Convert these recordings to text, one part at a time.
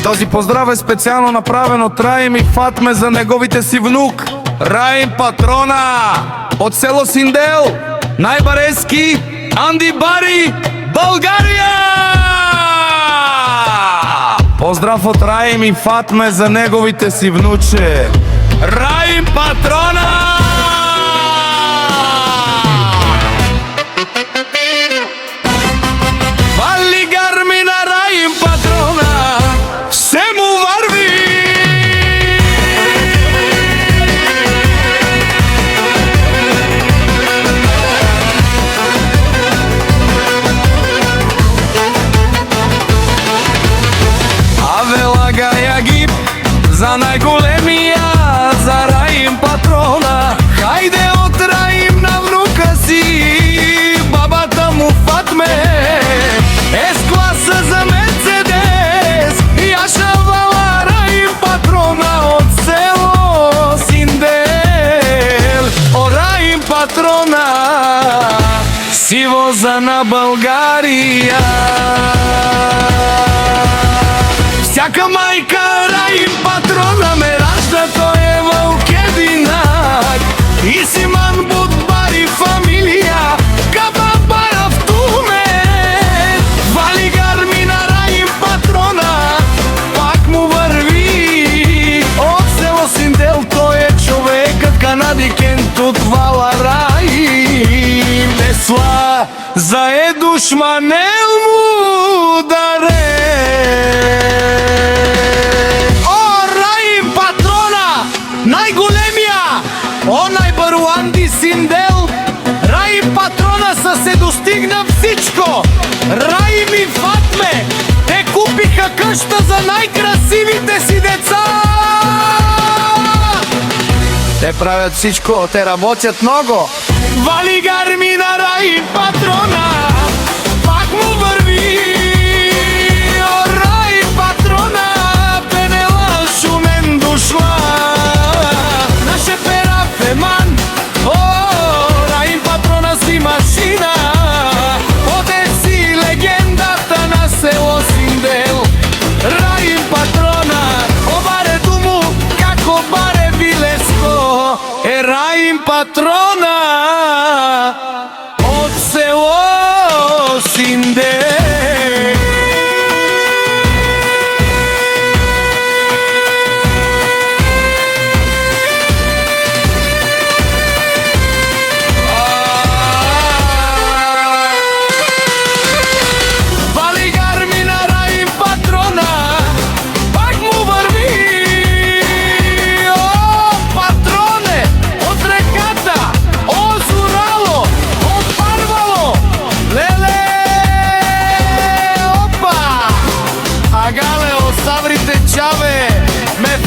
Този поздрав е специјално направен од Раим и Фатме за неговите си внук Раим Патрона од село Синдел, најбарески Анди Бари, Българија! Поздрав од Раим и Фатме за неговите си внуче Раим Патрона! Вали гарми на Раим Патрона, се му варви! Авела гаја гип за најголемија, за Раим Патрона. Хајде од Раим на внука си, бабата му Фатме, С-класа за Мерцедес, ја шавала Раим Патрона од село Синдел. О, Раим Патрона си воза на Българија. Всяка мајка Раим Патрона ме ражда, тој е вълкединак. И си ман будбари фамилија, каба барав туме. Вали гарми на Раим Патрона, пак му върви. Од село Синдел тој е човекът, канадикент од Вала Раим. Тесла за душманел му даре. Најголемија, онај баруанди Синдел, Раим Патрона са се достигна всичко. Раим и Фатме те купиха къща за најкрасивите си деца. Те правят всичко, те работят много. Вали гарми на Раим Патрона, пак му върви. О, Раим Патрона, пенела шумен дошла. Ман, о, Раим Патрона си машина, оде си легендата на село Синдел. Раим Патрона, о баре думу, како баре Вилеско, е Раим Патрона од село Синдел.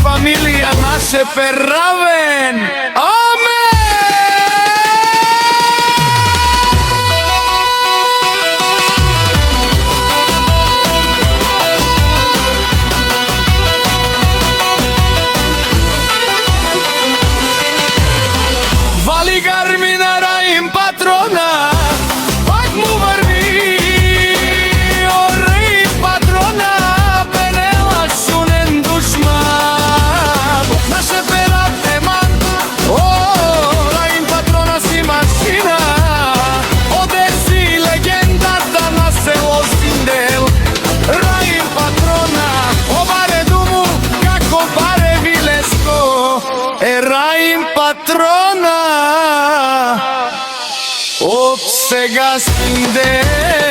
Familia naše Перравен. Вали гарми на Раим Патрона, пак му върви. О, Раим Патрона, пенела шунен душман. Наше Перравен ман, о, Раим Патрона си машина. Оде си легендата на село Синдел. Раим Патрона, о баре думу, како баре Вилеско, е Раим Патрона од сега Синдел.